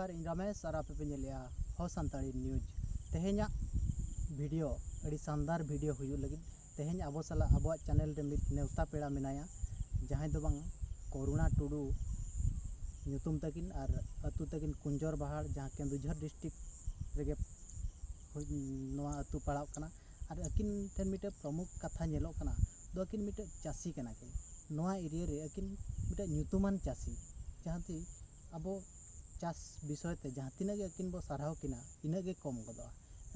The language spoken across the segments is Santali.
जोहार इन रमेश और आप पे नेलिया हो संताड़ी न्यूज तेहेኛ वीडियो अड़ी शानदार वीडियो हुई लगी तेहेñ आबो साला आबो चैनल रे मित नेवता पेड़ा मेनाया जहां दो बांग करुणा टुडू ᱧᱩᱛᱩᱢ तकिन और अतु तकिन कुंजर बहाड़ जहां केंदुझर डिस्ट्रिक्ट रेगे नोआ अतु पड़ाव कना और अकिन ठेन मिटे प्रमुख कथा नेलो कना दो अकिन मिटे चासी कना किन नोआ एरिया रे अकिन मिटे ᱧᱩᱛᱩᱢᱟᱱ चासी जहां ती अब चास विषय ते जहां तिना गे अकिन बो साराव किना इना गे कम गदो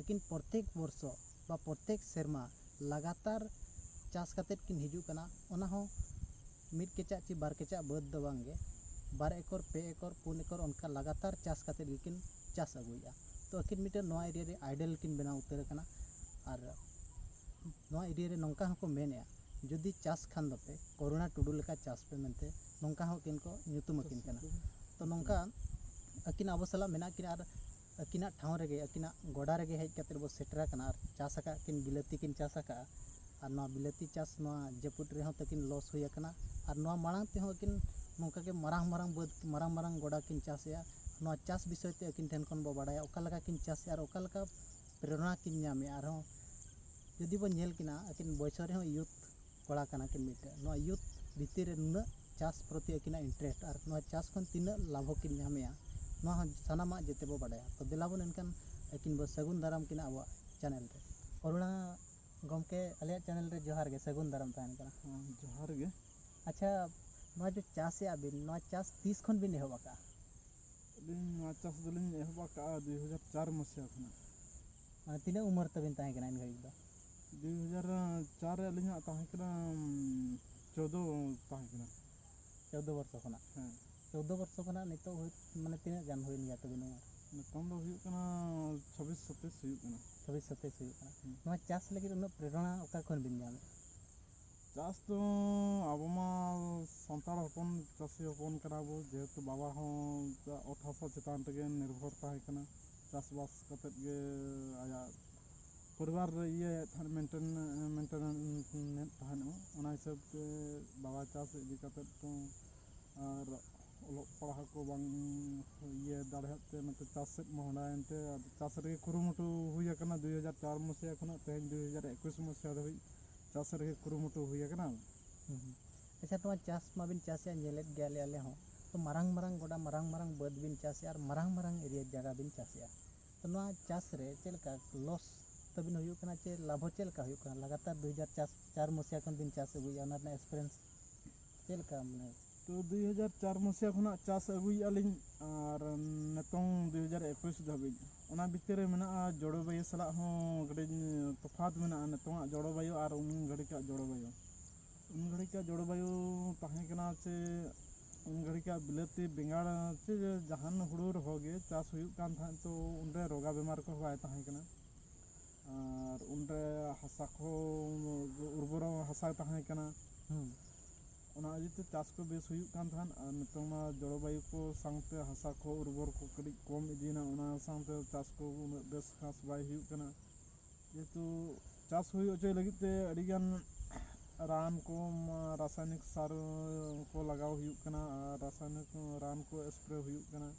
अकिन प्रत्येक वर्ष बा प्रत्येक सेरमा लगातार चास कतेत किन हिजू कना ओना हो मिट केचा ची बार केचा बद दो बांगे 2 एकड़ 2 एकड़ 4 एकड़ उनका लगातार चास कतेत गिकिन चास अगुया तो अकिन मिटे नोआ एरिया रे आइडल किन बना उतर कना और नोआ एरिया रे नोंका हको मेनया जुदी चास खान दपे करुणा टुडू लेका चास पे मेनते नोंका हो किन को ᱧᱩᱛᱩᱢ अकिन कना तो नोंका अकिन आबो सला मेना किन और अकिना ठाव रेगे अकिना गोडा रेगे हेज कते बो सेटरा कना और चास का किन बिलती किन चास का और नोआ बिलती चास नोआ जपुट रे हो तकिन लॉस हुई कना और नोआ मांग ते हो किन नोंका के मारांग मारांग बद मारांग मारांग गोडा किन चास या नोआ चास विषय ते अकिन ठेन कोन बो बाडाया ओका लगा किन चास और ओका लगा प्रेरणा किन नामे और हो यदि बो नेल किना अकिन बयस रे हो यूथ कोड़ा कना किन मिटे नोआ यूथ भितर रे नुना चास प्रति अकिना इंटरेस्ट और नोआ चास कोन तिना लाभ किन नामेया नोआ सानामा जेते बो बाडाया तो दिलाबन एनकन अकिन बो सगुन दाराम किना अब चैनल रे करुणा गमके अलिया चैनल रे जोहार गे सगुन दाराम ताहन कना जोहार गे अच्छा नोआ जो चास या बिन नोआ चास 30 खन बिन एहबा का नोआ चास दलिन एहबा का 2004 मसिया खना माने तिना उम्र तबिन ताहे कना इन घड़ी दो 2004 रे अलिया ताहे कना 14 ताहे कना 14 वर्ष खना हां 14 वर्ष खना नितो माने तिना गान होइन गया तबिन उम्र नितों दो हुई कना 26 27 हुई कना 26 27 हुई कना नोआ चास लगी उन प्रेरणा ओका खन बिन जामे चास तो अब मा संताड़ हपन चासी हपन कना बो जेहेतु बाबा हो अठासा चेतान तगे निर्भर ताहे कना चासबास कतेत गे आया परिवार ये थान मेंटेन थानो ओना हिसाब ते बाबा चास इदी कतेत तो और ओलो पढ़ा को बांग ये दाढ़ते नते चास से मोहनायनते चास रे कुरुमुटु हुई कना 2004 मसिया खना तेन 2021 मसिया रे चास रे कुरुमुटु हुई कना अच्छा तो चास मा बिन चास या नेलेत गेले आले हो तो मारंग मारंग गोडा मारंग मारंग बद बिन चास या मारंग मारंग एरिया जगह बिन चास या तो नोआ चास रे चेलका लॉस तबिन हुई कना चे लाभ चेलका हुई कना लगातार 2004 मसिया खन बिन चास हुई ओना ना एक्सपीरियंस चेलका माने तो 2004 मसिया खना चास अगुई आलिन और नतों 2021 धाबी ओना भितर मेना जड़ोबायु सला हो गडे तफात मेना नतों जड़ोबायु और उन घड़ी का जड़ोबायु ताहे कना चे उन घड़ी का बिलती बेंगाड़ चे जहान हुड़ूर होगे चास हुई कान था तो उनरे रोगा बीमार को हुआ ताहे कना और उनरे हसा को उर्वर हसा ताहे कना ओना इते चास को बेस हुई कान थान और नितों मा जड़ोबायु को सांगते हसा को उर्वर को कड़ी कम इदीना ओना सांगते चास को बेस खास बाय हुई कना जेतु चास हुई ओचे लगिते अडिगान रान को रासायनिक सार को लगाव हुई कना रासायनिक रान को स्प्रे हुई कना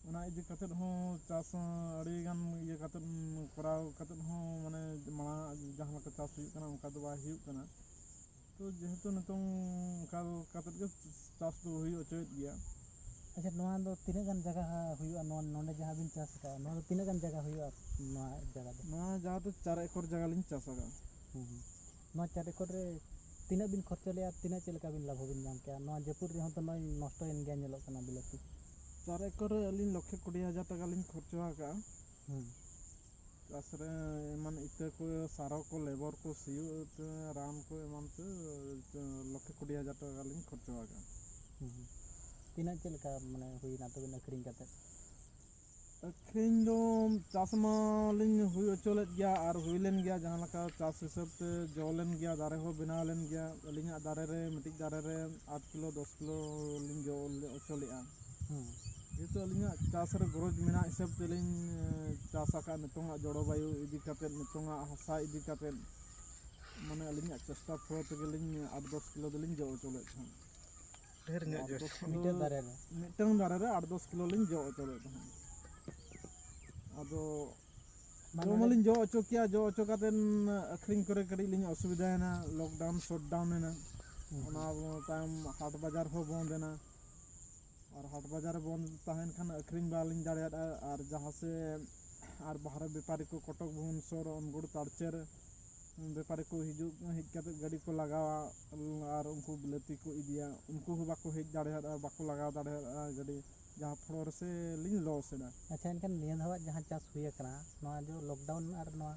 ओना इदी कतेत हो चास अडिगान ये कतेत कराव कतेत हो माने माना जहां लका चास हुई कना उनका दो बाय हुई कना तो जेहेतु नितों काल कतेत के चास दो हुई ओचेत गया अच्छा नोआ दो तीन गन जगह हुई नोने जहां बिन चास का नोआ तीन गन जगह हुई नोआ जगह दो नोआ जहां तो 4 एकड़ जगह लिन चासगा नोआ 4 एकड़ रे तीना बिन खर्च ले तीना चेलका बिन लाभ बिन नाम के नोआ जयपुर रे हो तो नोय नष्ट इन गया नेलो कना बिलती 4 एकड़ अलिन 1,20,000 टाका लिन खर्चवा का चास रे मन इते को सारो को लेबर को सियो रान को एमन ते 1,20,000 टाका लिन खर्चवा का तीना चेलका माने हुई ना तो बिन अखरिंग कते अखरिंग दो चास मा लिन हुई ओचोलेत गया और हुईलेन गया जहां लका चास हिसाब ते जोलेन गया दारे हो बिना लेन गया अलिना दारे रे मिटिक दारे रे 8 किलो 10 किलो लिन जो ओचोलेआ जेतो अलिना चास रे गरज मेना हिसाब ते लिन चासा का नितों जड़ोबायु इदी कते नितों हसा इदी कते माने अलिना चेष्टा फो ते लिन 8 10 किलो लिन जो ओचोलेत ढेर ᱧᱚᱜ ᱡᱚ ᱢᱤᱫᱴᱮᱱ ᱫᱟᱨᱮ ᱨᱮ ᱢᱤᱫᱴᱟᱝ ᱫᱟᱨᱮ ᱨᱮ 8-10 ᱠᱤᱞᱳ ᱞᱤᱧ ᱡᱚ ᱦᱚᱪᱚ ᱞᱮᱫ ᱛᱟᱦᱮᱸᱫ ᱟᱫᱚ ᱡᱚ ᱢᱟᱞᱤᱧ ᱡᱚ ᱦᱚᱪᱚ ᱠᱮᱭᱟ ᱡᱚ ᱦᱚᱪᱚ ᱠᱟᱛᱮᱫ ᱟᱹᱠᱷᱨᱤᱧ ᱠᱚᱨᱮ ᱠᱟᱹᱴᱤᱡ ᱞᱤᱧ ᱚᱥᱩᱵᱤᱫᱟᱭᱮᱱᱟ ᱞᱚᱠᱰᱟᱣᱩᱱ ᱥᱚᱴᱰᱟᱣᱩᱱ ᱮᱱᱟ ᱚᱱᱟ ᱛᱟᱭᱚᱢ ᱦᱟᱴ ᱵᱟᱡᱟর ᱦᱚᱸ ᱵᱚᱱᱫ ᱮᱱᱟ আর হাট বাজারে বন্ধ তাহেন খান আখরিং বালিং দাঁড়িয়ে আর যাহাসে আর বাহারে ব্যাপারী কো কটক ভুবনেশ্বর অনুগুড় তাড়চের ব্যাপারী को हिजू हेज काते गाड़ी को लगावा और उनको बिलती को इदिया उनको हो बाको हेज दाड़े बाको लगाव दाड़े गाड़ी जहाँ फ्लोर से लिंग लॉस है अच्छा इनका निया धावा जहाँ चाष हुई कना नवा जो लॉकडाउन और नवा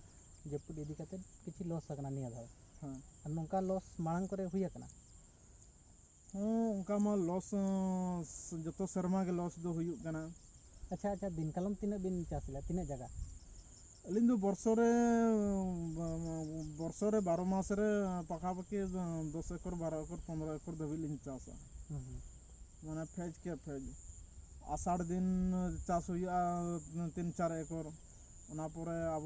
जपुद इदी काते किछि लॉस कना निया धावा हाँ और नोंका लॉस मांग करे हुई कना हाँ उनका मा लॉस जतो शर्मा के लॉस दो हुई कना अच्छा अच्छा दिन कलम तीना बिन चाष ला तीना जगह अलिंग दो बरसरे 12 मास रे पाखापाखि 10 एकड़ 12 एकड़ 15 एकड़ धाबी लिंग चाषा माने फेज के फेज आषाढ़ दिन चाष हुआ 3-4 एकड़ ओना परे अब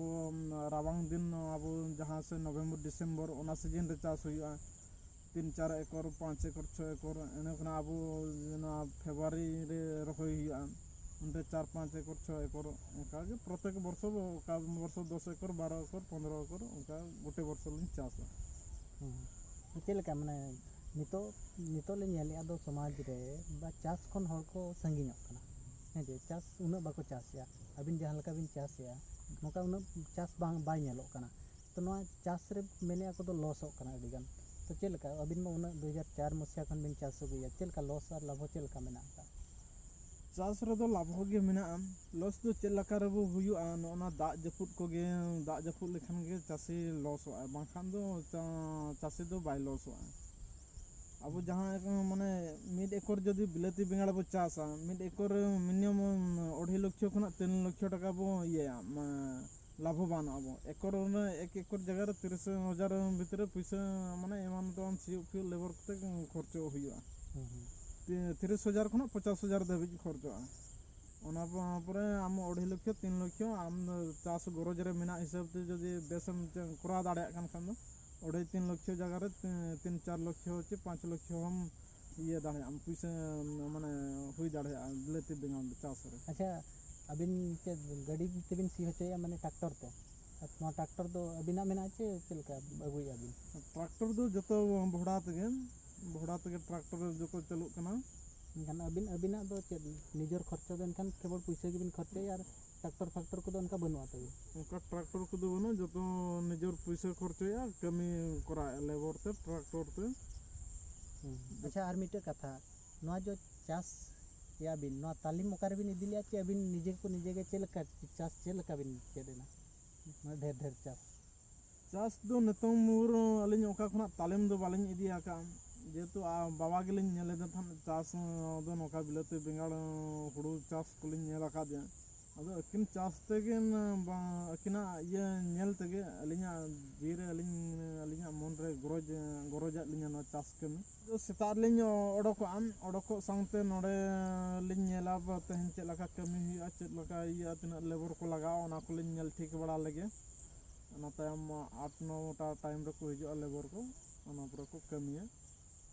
राबांग दिन अब जहाँ से नवंबर डिसेम्बर ओना सीजन रे चाष हुआ 3-4 एकड़ 5 एकड़ 6 एकड़ एने खना अब फेब्रुआरी रे रखई हुआ उनते 4-5 एकड़ 6 एकड़ उनका के प्रत्येक वर्ष का वर्ष 10 एकड़ 12 एकड़ 15 एकड़ उनका गोटे वर्ष लिंग चाषा चेलका माने नितो नितो ले नेले आदो समाज रे बा चाष खन हर को संगिñok kana हे जे चाष उना बाको चाषया अबिन जहां लका बिन चाषया नोका उना चाष बांग बाय नेलो kana तो नोआ चाष रे मेने ako do लॉसok kana अडी गान तो चेलका अबिन मा उना 2004 मसिया खन बिन चाष गुया चेलका लॉस और लाभ चेलका मेना का चाष रे दो लाभ गे मेना लॉस दो चेलका रे बो हुयुआ नोना दाग जपुद को गे दाग जपुद लेखन गे चाषी लॉस होआ बाखान दो चाषी दो बाय लॉस होआ अब जहाँ माने 1 एकड़ जदि बिलाती बेंगाड़ बो चाषा 1 एकड़ मिनिमम 2.5 लाख खना 3 लाख टाका बो ये लाभवान अब एकड़ 1 एकड़ जगह रे 30,000 भीतर पैसा माने एमान तो सियो फ्यूल लेबर कते खर्च हुआ 30,000 खना 50,000 धाबी खर्चआ ओना परे आम 2.5 लाख 3 लाख आम चाष गरज रे मेना हिसाब ते जदि बेसम करा दाड़े खान 2.5-3 लाख जगह रे 3-4 लाख 5 लाख हम ये दाड़े हम पैसा माने हुई दाड़े बिलाती बेंगाड़ चाष रे अच्छा अबिन के गाड़ी तेबिन सी होचया माने ट्रैक्टर ते नोआ ट्रैक्टर दो अबिना मेना चे चेलका अगुई अबिन ट्रैक्टर दो जतो भोड़ा तगे ट्रैक्टर जतो चलुक कना एनखान अबिन अबिना दो चे निजर खर्चा दो एनखान केवल पैसा गिबिन खर्चा यार ट्रैक्टर फैक्टर को दो उनका बनवा तबे उनका ट्रैक्टर को दो बनो जतो निजर पैसा खर्चा कमी करा लेबर ते ट्रैक्टर ते अच्छा आर मिटे कथा नोआ जो चाष या बिन नोआ तालीम ओकारे बिन इदिलिया चे अबिन निजे को निजे के चेलका चाष चेलका बिन चेदेना ढेर ढेर चाष दो नतों मोर अलिन ओका खना तालीम दो बालिन इदिया का जेतु बाबा गेलिन नेले थान चाष दो नोका बिलाती बेंगाड़ हुड़ू चाष कोलिन नेला का दिया अदो अकिन चाष तेगे अकिना ये नेल तेगे अलिना जीरे अलिना मन रे गरज लिना न चाष कमी जो सेतार लिन ओडको सांगते नोडे लिन नेला तेहन चेद लका कमी हुआ चेद लका इया तना लेबर को लगाओ ओना को लिन नेल ठीक बड़ा लगे ओना तायम 8-9 टा टाइम रे को हिजुआ लेबर को ओना पर को कमिया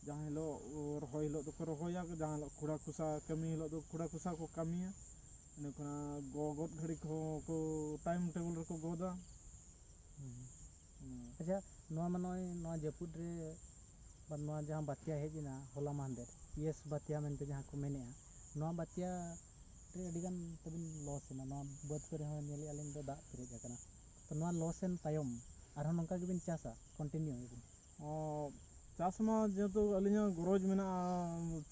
जहाँ हिलो रहोय हिलो तो रहोया जहाँ हिलो खुड़ा खुसा कमी हिलो तो खुड़ा खुसा को कमिया इनकना गोगत घड़ी को टाइम टेबल रे को गोदा अच्छा नोआ मनोय नोआ जपुद रे बा नोआ जहाँ बातिया हेजिना होला मानदेर यस बातिया मेनते जहाँ को मेनेआ नोआ बातिया रे अडिगान तबिन लॉस ना नोआ बद करे हो नेली अलिन दो दाग पेरेज आकना तो नोआ लॉस एन तायम आरो नोंका गिबिन चासा कंटिन्यू हेबिन चाष मा जेतु अलिना गरज मेना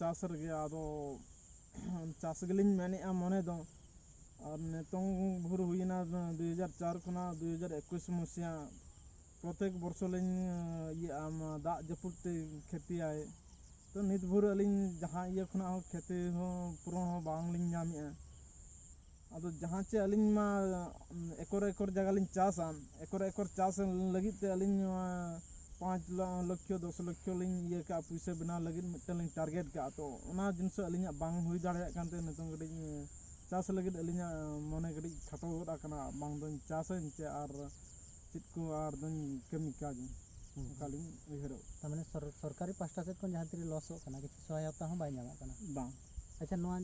चाष रे आदो चाष गेलिन मेनेआ मने दो और नितों भोर हुईना 2004 खना 2021 मसिया प्रत्येक वर्ष लिन ये आम दाग जपुद ते खेती आए तो नित भोर अलिन जहाँ ये खना हो खेती हो पूर्ण हो बांग लिन नामिया अदो जहाँ चे अलिन मा एकड़ जगह लिन चाषा एकड़ चाष लगी ते अलिन 5 लाख 10 लाख लिन ये का पैसा बना लगी मिटन लिन टारगेट का तो ओना जिनस अलिन बांग हुई दाड़े कानते नितों गडी चाष लगी अलिना मने गडी खाटो आकना बांग दो चाष चे और चित को और दन कमी का ᱚᱱᱠᱟᱞᱤᱧ ᱩᱭᱦᱟᱹᱨᱚᱜ ᱛᱟᱨ ᱢᱟᱱᱮ ᱥᱚᱨᱠᱟরি ᱯᱟᱥᱴᱟ ᱥᱮᱫ ᱠᱷᱚᱱ ᱡᱟᱦᱟᱸ ᱛᱤᱱᱟᱹᱜ ᱞᱚᱥᱚᱜ ᱠᱟᱱᱟ ᱠᱤᱪᱷᱩ ᱥᱚᱦᱟᱭᱚᱛᱟ ᱦᱚᱸ ᱵᱟᱭ ᱧᱟᱢᱚᱜ ᱠᱟᱱᱟ ᱵᱟᱝ ᱟᱪᱪᱷᱟ ᱱᱚᱣᱟ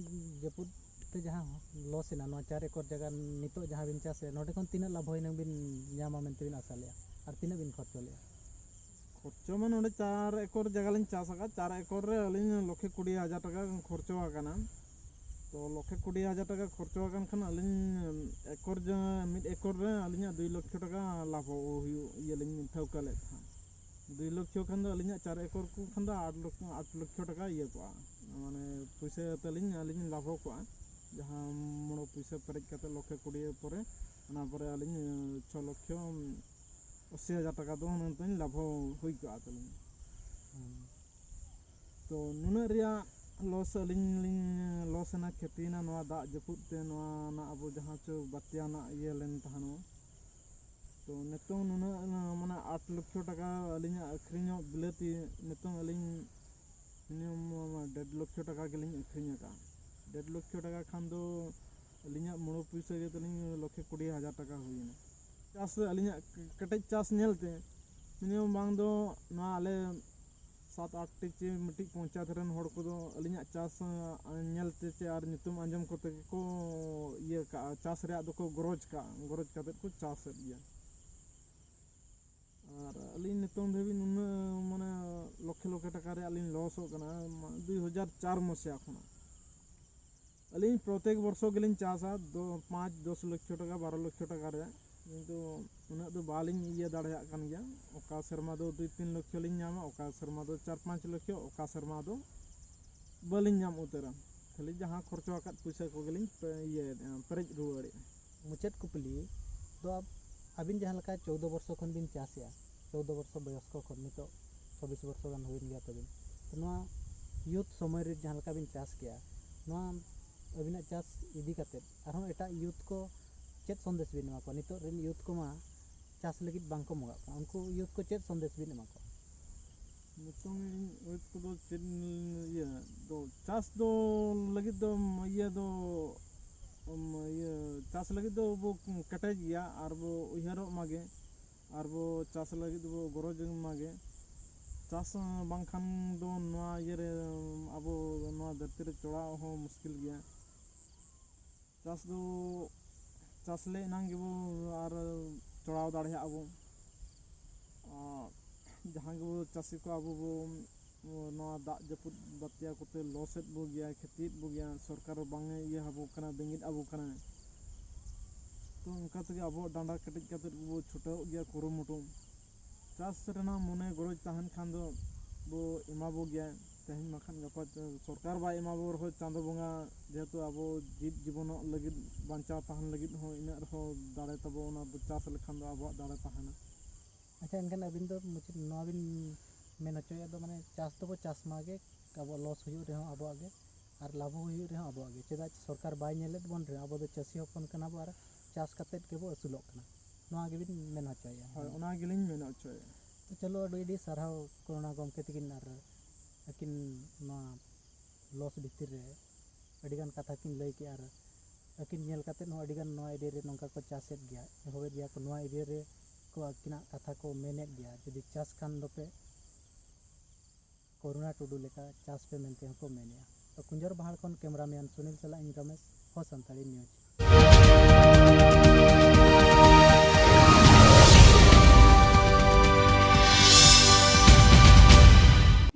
ᱡᱟᱹᱯᱩᱫ ᱛᱮ ᱡᱟᱦᱟᱸ ᱞᱚᱥ ᱮᱱᱟ ᱱᱚᱣᱟ 4 ᱮᱠᱚᱨ ᱡᱟᱭᱜᱟ ᱱᱤᱛᱚᱜ ᱡᱟᱦᱟᱸ ᱵᱤᱱ ᱪᱟᱥᱮᱫ ᱱᱚᱰᱮ ᱠᱷᱚᱱ ᱛᱤᱱᱟᱹᱜ ᱞᱟᱵᱷ ᱦᱩᱭᱱᱟ ᱵᱤᱱ ᱧᱟᱢᱟ ᱢᱮᱱᱛᱮ ᱵᱤᱱ ᱟᱥᱟ ᱞᱮᱜᱼᱟ ᱟᱨ ᱛᱤᱱᱟᱹᱜ ᱵᱤᱱ ᱠᱷᱚᱨᱪᱚ ᱞᱮᱜᱼᱟ ᱠᱷᱚᱨᱪᱚ ᱢᱟ ᱱᱚᱰᱮ 4 ᱮᱠᱚᱨ ᱡᱟᱭᱜᱟ ᱞᱤᱧ ᱪᱟᱥ ᱟᱠᱟᱫ 4 ᱮᱠᱚর ᱨᱮ ᱟᱹᱞᱤᱧ 1,20,000 টাকা ᱠᱷᱚᱨᱪᱚ ᱟᱠᱟᱱᱟ तो 1,20,000 টাকা খরচ আকান খান আলিᱧ একর মিড একর রে আলিᱧᱟᱜ 2 লক্ষ টাকা লাভ ᱦᱩᱭᱩᱜ ইয়ে লিᱧ ᱴᱷᱟᱹᱣᱠᱟᱹ ᱞᱮᱫ ᱛᱟᱦᱮᱸ 2 লক্ষ খান ᱫᱚ ᱟᱹᱞᱤᱧᱟᱜ 4 একর ᱠᱚ ᱠᱷᱟᱱ ᱫᱚ 8 লক্ষ টাকা ইয়ে ᱠᱚᱜᱼᱟ ᱢᱟᱱᱮ ᱯᱩᱭᱥᱟᱹ ᱛᱟᱹᱞᱤᱧ ᱟᱹᱞᱤᱧ ᱞᱟଭ ᱠᱚᱜᱼᱟ ᱡᱟᱦᱟᱸ ᱢᱚᱬ ᱯᱩᱭᱥᱟᱹ ᱯᱮᱨᱮᱡ ᱠᱟᱛᱮ 1,20,000 পরে ᱚᱱᱟ ᱯᱚᱨᱮ ᱟᱹᱞᱤᱧ 6 লক্ষ 80,000 টাকা ᱫᱚ ᱱᱚᱛᱮᱧ ᱞᱟଭ ᱦᱩᱭ ᱠᱚᱜᱼᱟ ᱛᱟᱹᱞᱤᱧ तो ᱱᱩᱱᱟᱹᱜ ᱨᱮᱭᱟᱜ लॉस अलिंग लॉस ना खेती ना नवा दाग जपुत ते नवा ना अब जहाँ चो बात्या ना ये लेन तहनो तो नितों नुना माने 8 लक्ष टाका अलिंग अखरिंग बिलाती नितों अलिंग मिनिमम 1.5 लक्ष टाका गेलिंग अखरिंग का 1.5 लक्ष टाका खान दो अलिंग मोड़ो पैसा के तलिंग 1,20,000 टाका हुईना चास अलिंग कटेज चास नेलते मिनिमम बांग दो ना आले 7-8 टी मिट्टी पंचायत रन हड़ को दो अलिंग चास नेलते चे और नितुम अंजम को को ये का चास रे दो को गरज काते को चास दिया और अलिंग नितुम देवी नुन माने लक्ष टाका रे अलिंग लॉस हो कना 2004 मसिया खना अलिंग प्रत्येक वर्षो गेलिंग चासा 5-10 लक्ष टाका 12 लक्ष टाका रे किंतु उना दो बालिंग ये दाड़या कान गया ओका शर्मा दो 2-3 लक्ष लिंग नामा ओका शर्मा दो 4-5 लक्ष ओका शर्मा दो बालिंग नाम उतरा खाली जहां खर्चो आकात पैसा को गेलिंग ये पेरेज रुवाड़े मुचाद कुपली तो अब अबिन जहां लका 14 वर्ष खन बिन चासया 14 वर्ष बयस को खन नितो 24 वर्ष गान हुइन गया तबिन तो नवा यूथ समय रे जहां लका बिन चास किया नवा अबिना चास इदी काते आरो एटा यूथ को चेत संदेश बिन मा को नितो रेन यूथ को मा चास लगित बांग को मगा उनको यूथ को चेत संदेश बिन मा को नितो यूथ को दो चेत ये दो चास दो लगित दो ये दो ये चास लगित दो वो कटेज गया और वो उहरो मागे और वो चास लगित वो गरज मागे चास बांखान दो नवा ये रे अब नवा धरती रे चोड़ा हो मुश्किल गया चास दो चास ले नांगे वो और चढ़ाव दाढ़े अब जहाँ के वो चासी को अब वो नवा दाग जपुत बात्या कोते लॉसेट बो गया खेती बो गया सरकार बांगे ये हबो कना बेंगित अब कना तो उनका तो अब डांडा कटिज काते वो छुटाव गया कुरुमुटु चास रेना मने गरज तहन खान दो वो एमा बो गया तेहन मखान गपा सरकार बा एमा बो रहो चांदो बंगा जेहेतु अब जीव जीवन लगित बांचा तहन लगित हो इना रहो दाड़े तबो ओना चास लेखान दो अब दाड़े तहना अच्छा इनखान अबिन दो मुझे नवा बिन मेन हचोया दो माने चास तो चास मागे अब लॉस हुयु रे अब आगे और लाभ हुयु रे अब आगे चेदा सरकार बाय नेलेत बन रे अब दो चासी हपन कना बो और चास कतेत के बो असुलोक कना नवा गे बिन मेन हचोया हाय ओना गेलिन मेन हचोया तो चलो अडी साराव कोरोना गमके तकिन और अकिन नवा लॉस भितर रे अडिगान कथा किन लई के और अकिन नेल काते नो अडिगान नवा एरिया रे नंका को चासेत गया होबे गया को नवा एरिया रे को अकिना कथा को मेनेत गया जदि चास खान दोपे कोरोना टुडू लेका चास पे मेनते हको मेनेया तो कुंजर बहाड़ खन कैमरामैन सुनील सला इन रमेश हो संताली न्यूज